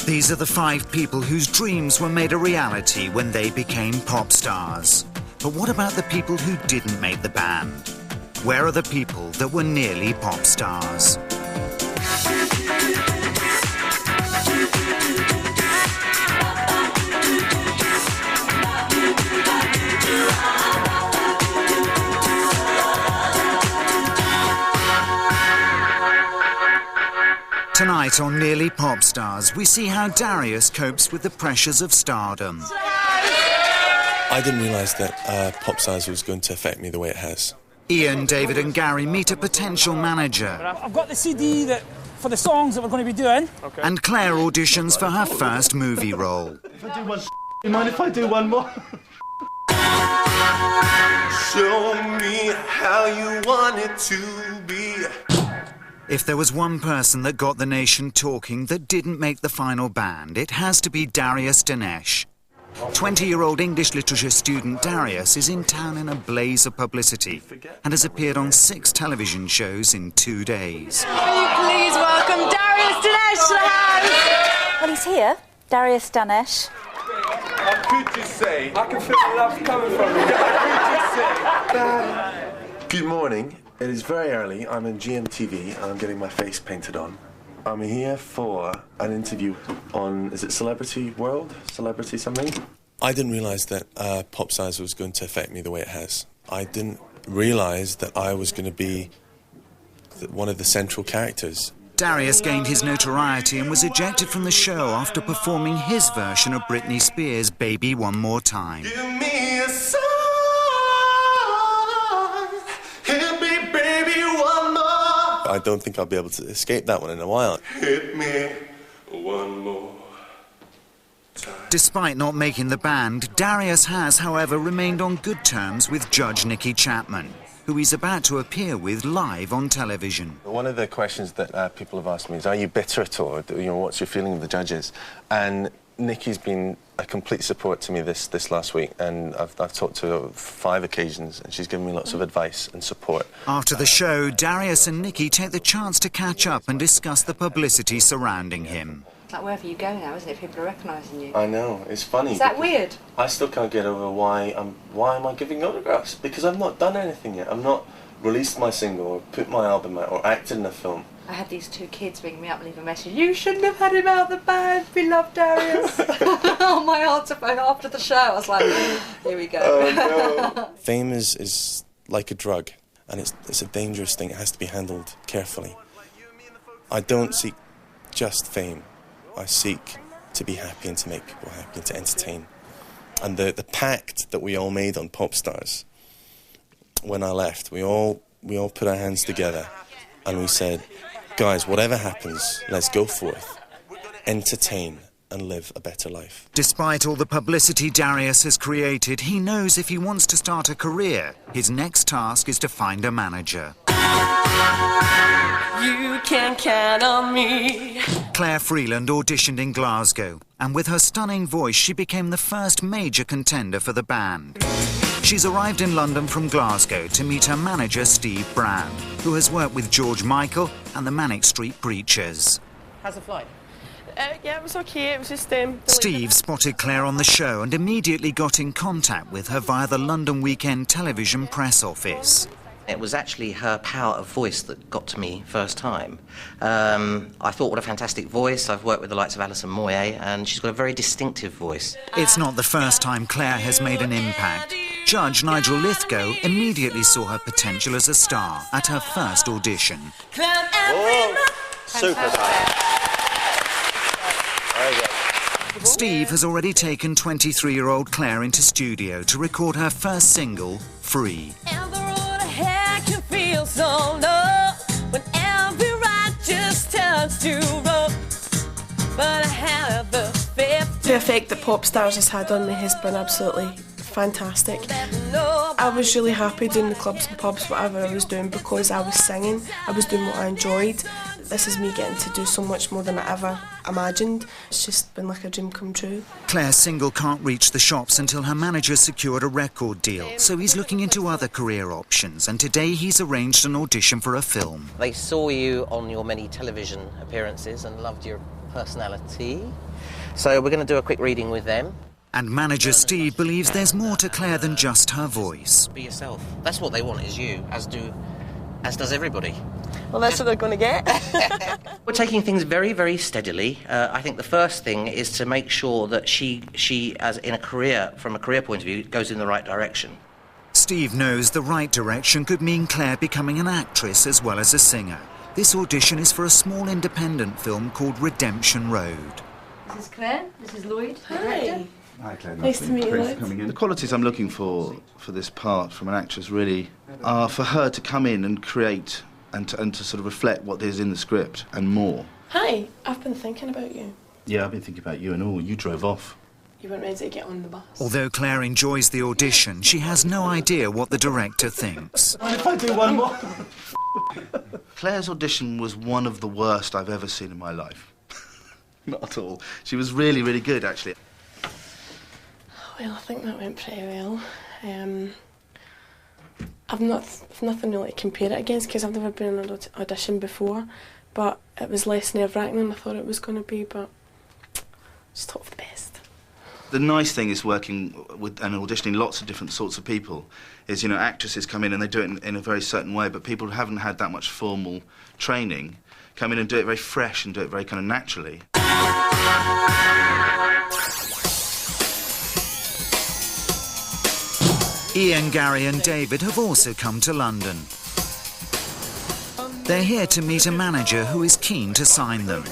These are the 5 people whose dreams were made a reality when they became pop stars. But what about the people who didn't make the band? Where are the people that were nearly pop stars? Tonight on Nearly Pop Stars, we see how Darius copes with the pressures of stardom. I didn't realise that Popstars was going to affect me the way it has. Ian, David and Gary meet a potential manager. I've got the CD for the songs that we're going to be doing. Okay. And Claire auditions for her first movie role. If I do one, you mind if I do one more? Show me how you want it to be. If there was one person that got the nation talking that didn't make the final band, it has to be Darius Dinesh. 20-year-old English literature student Darius is in town in a blaze of publicity and has appeared on 6 television shows in 2 days. Will you please welcome Darius Dinesh to the house? Well, he's here, Darius Dinesh. How could you say? I can feel the love coming from you. How could you say? Good morning. It is very early. I'm in GMTV and I'm getting my face painted on. I'm here for an interview on, is it Celebrity World? Celebrity something? I didn't realise that Popstars was going to affect me the way it has. I didn't realise that I was going to be one of the central characters. Darius gained his notoriety and was ejected from the show after performing his version of Britney Spears' Baby One More Time. Give me a sign. Hit me, baby, one more. I don't think I'll be able to escape that one in a while. Hit me one more time. Despite not making the band, Darius has, however, remained on good terms with Judge Nicky Chapman, who he's about to appear with live on television. One of the questions that people have asked me is, are you bitter at all? You know, what's your feeling of the judges? And Nicky's been a complete support to me this last week, and I've talked to her 5 occasions, and she's given me lots of advice and support. After the show, Darius and Nicky take the chance to catch up and discuss the publicity surrounding him. It's like wherever you go now, isn't it? People are recognising you. I know, it's funny. Is that weird? I still can't get over why am I giving autographs? Because I've not done anything yet. I've not released my single or put my album out or acted in a film. I had these 2 kids ring me up and leave a message. You shouldn't have had him out the band. We love Darius. On my answer phone after the show, I was like, here we go. Oh, no. Fame is like a drug, and it's a dangerous thing. It has to be handled carefully. I don't seek just fame. I seek to be happy and to make people happy and to entertain. And the pact that we all made on Popstars, when I left, we all put our hands together and we said, guys, whatever happens, let's go forth, entertain and live a better life. Despite all the publicity Darius has created, he knows if he wants to start a career, his next task is to find a manager. You can count on me. Claire Freeland auditioned in Glasgow, and with her stunning voice, she became the first major contender for the band. She's arrived in London from Glasgow to meet her manager, Steve Brand, who has worked with George Michael and the Manic Street Preachers. How's the flight? Yeah, it was okay. It was just... Steve spotted Claire on the show and immediately got in contact with her via the London Weekend television press office. It was actually her power of voice that got to me first time. I thought, what a fantastic voice. I've worked with the likes of Alison Moyet, and she's got a very distinctive voice. It's not the first time Claire has made an impact. Judge Nigel Lithgow immediately saw her potential as a star at her first audition. Oh, super. Steve has already taken 23-year-old Claire into studio to record her first single, Free. When every ride just turns to road, but I have the effect that Popstars has had on me has been absolutely fantastic. I was really happy doing the clubs and pubs, whatever I was doing, because I was singing, I was doing what I enjoyed. This is me getting to do so much more than I ever imagined. It's just been like a dream come true. Claire's single can't reach the shops until her manager secured a record deal, so he's looking into other career options, and today he's arranged an audition for a film. They saw you on your many television appearances and loved your personality. So we're going to do a quick reading with them. And manager Steve believes there's more to Claire than just her voice. Be yourself. That's what they want, is you, as does everybody. Well, that's what they're going to get. We're taking things very, very steadily. I think the first thing is to make sure that she, as in a career, from a career point of view, goes in the right direction. Steve knows the right direction could mean Claire becoming an actress as well as a singer. This audition is for a small independent film called Redemption Road. This is Claire, this is Lloyd, the Hi. director. Hi, Claire. Nice to meet you, Lloyd. The qualities I'm looking for this part from an actress really are for her to come in and create and to sort of reflect what is in the script and more. Hi, I've been thinking about you. Yeah, I've been thinking about you and all. You drove off. You weren't ready to get on the bus. Although Claire enjoys the audition, she has no idea what the director thinks. Mind if I do one more? Claire's audition was one of the worst I've ever seen in my life. Not at all. She was really, really good, actually. Well, I think that went pretty well. I've nothing really to compare it against because I've never been in an audition before, but it was less nerve-wracking than I thought it was going to be, but just hope for the best. The nice thing is working with and auditioning lots of different sorts of people is, you know, actresses come in and they do it in a very certain way, but people who haven't had that much formal training come in and do it very fresh and do it very kind of naturally. Ian, Gary and David have also come to London. They're here to meet a manager who is keen to sign them.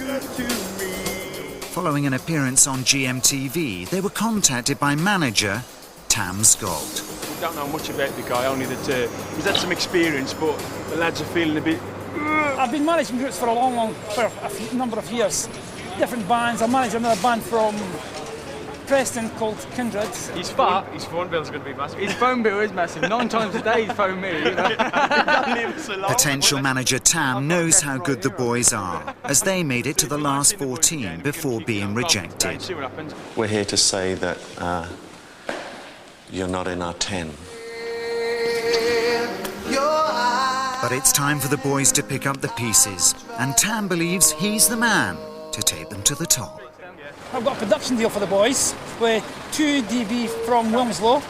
Following an appearance on GMTV, they were contacted by manager Tam Scott. We don't know much about the guy, only that he's had some experience, but the lads are feeling a bit... I've been managing groups for a number of years. Different bands. I manage another band from Preston called Kindred. He's fat, his phone bill's going to be massive. His phone bill is massive. 9 times a day he's phoned me, you know. Potential manager Tam knows how good the boys are, as they made it to the last 14 before being rejected. See what happens. We're here to say that you're not in our 10. But it's time for the boys to pick up the pieces, and Tam believes he's the man to take them to the top. I've got a production deal for the boys with 2 DB from Wilmslow.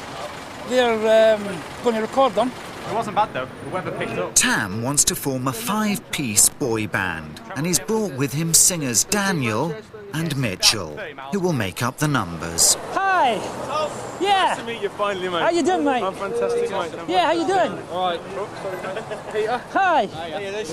They're going to record them. It wasn't bad though, the weather picked up. Tam wants to form a 5-piece boy band, and he's brought with him singers Daniel and Mitchell, who will make up the numbers. Hi! Yeah! Nice to meet you finally, mate. How you doing, mate? I'm fantastic, mate. Yeah, how you doing? All right. Peter. Hi! How you doing?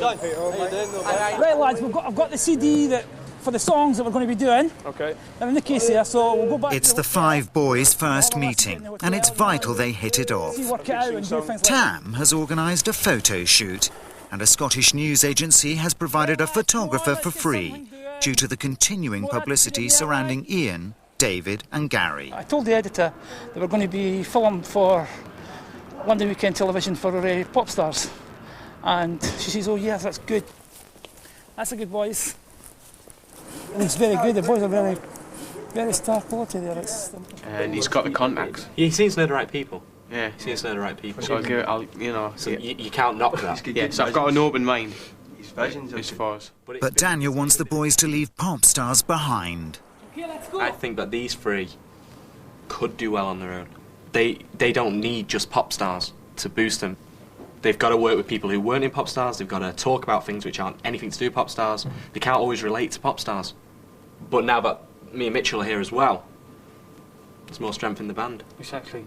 Right, lads, I've got the CD for the songs that we're going to be doing. Okay. And in the case here, so we'll go back. It's the 5 boys' first meeting, and it's vital they hit it off. Work it out and do things like Tam has organised a photo shoot, and a Scottish news agency has provided a photographer for free due to the continuing publicity surrounding Ian, David and Gary. I told the editor that we're going to be filmed for London Weekend Television for Popstars, and she says, "Oh yes, that's good. That's a good boys. It looks very good. The boys are very, very star quality there." And he's got the contacts. He seems to know the right people. Yeah, he seems to know the right people. So So you can't knock that. Yeah, so I've got an open mind. As far as. But Daniel wants the boys to leave Popstars behind. Okay, let's go. I think that these 3 could do well on their own. They don't need just Popstars to boost them. They've got to work with people who weren't in Popstars. They've got to talk about things which aren't anything to do with Popstars. They can't always relate to Popstars. But now that me and Mitchell are here as well, there's more strength in the band. Exactly.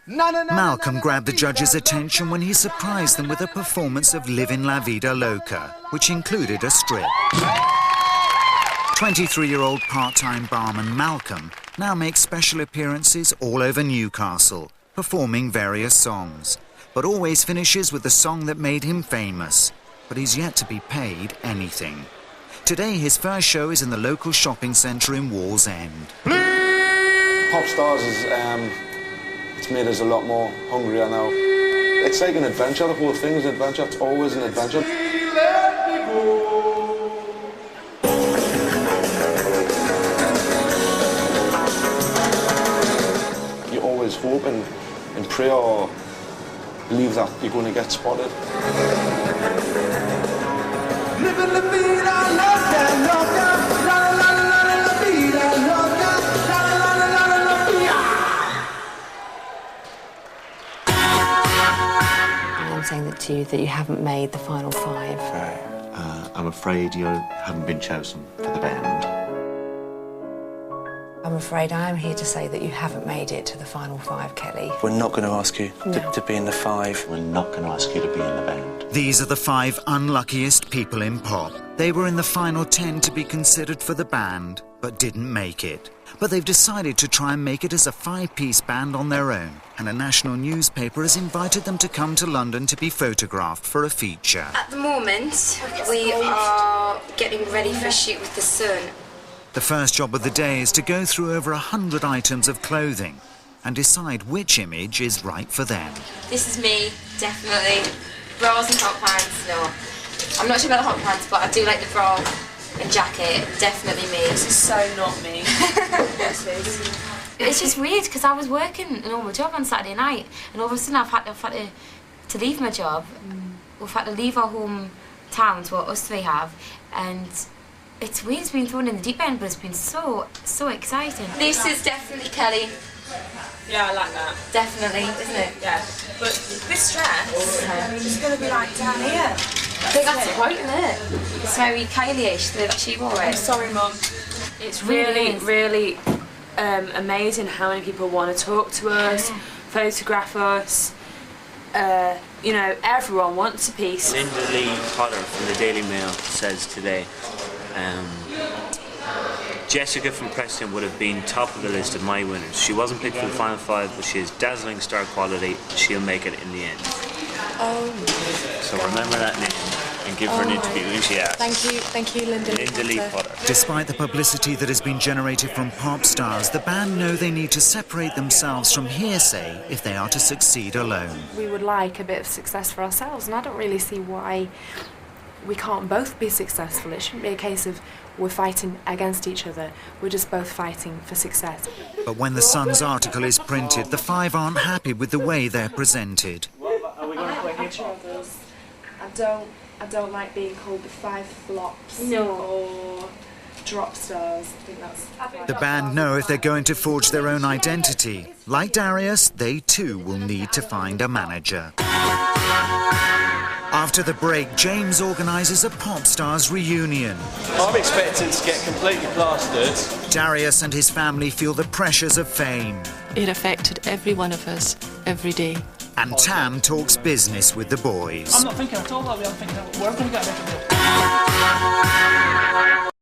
Malcolm grabbed the judges' attention when he surprised them with a performance of Livin' La Vida Loca, which included a strip. 23-year-old part-time barman Malcolm now makes special appearances all over Newcastle, performing various songs, but always finishes with the song that made him famous. But he's yet to be paid anything. Today, his first show is in the local shopping centre in Wallsend. Popstars is, it's made us a lot more hungrier now. It's like an adventure, the whole thing is an adventure, it's always an adventure. You always hope and pray or believe that you're going to get spotted. to you that you haven't made the final 5? I'm afraid you haven't been chosen for the band. I'm afraid I am here to say that you haven't made it to the final 5, Kelly. We're not going to ask you to be in the 5. We're not going to ask you to be in the band. These are the 5 unluckiest people in pop. They were in the final 10 to be considered for the band, but didn't make it. But they've decided to try and make it as a 5-piece band on their own, and a national newspaper has invited them to come to London to be photographed for a feature. At the moment, we are getting ready for a shoot with the Sun. The first job of the day is to go through over 100 items of clothing and decide which image is right for them. This is me, definitely. Bras and hot pants, no. I'm not sure about the hot pants, but I do like the bra and jacket, definitely me. This is so not me. It's just weird because I was working a normal job on Saturday night, and all of a sudden I've had to leave my job. We've had to leave our hometowns, what us 3 have, and it's weird. It's been thrown in the deep end, but it's been so exciting. This is definitely Kelly. Yeah, I like that. Definitely, isn't it? Yeah. But this dress is going to be like down here. I think that's the point, isn't it? It's very Kylie-ish, the way that she wore it. I'm sorry, Mum. It's really amazing how many people want to talk to us, photograph us. You know, everyone wants a piece. Linda Lee Potter from the Daily Mail says today, Jessica from Preston would have been top of the list of my winners. She wasn't picked for the final 5, but she has dazzling star quality. She'll make it in the end. Oh. So remember that name and give her an interview when she asks. Thank you, Linda Lee Potter. Despite the publicity that has been generated from Popstars, the band know they need to separate themselves from hearsay if they are to succeed alone. We would like a bit of success for ourselves, and I don't really see why we can't both be successful. It shouldn't be a case of we're fighting against each other. We're just both fighting for success. But when the Sun's article is printed, the 5 aren't happy with the way they're presented. Are we going to put a picture of us? I don't like being called the 5 flops or drop stars. I think that's... The band know if they're going to forge their own identity. Like Darius, they too will need to find a manager. After the break, James organises a Popstars reunion. I'm expecting to get completely plastered. Darius and his family feel the pressures of fame. It affected every one of us, every day. And Tam talks business with the boys. I'm not thinking at all that way. I'm thinking we're going to get a record deal.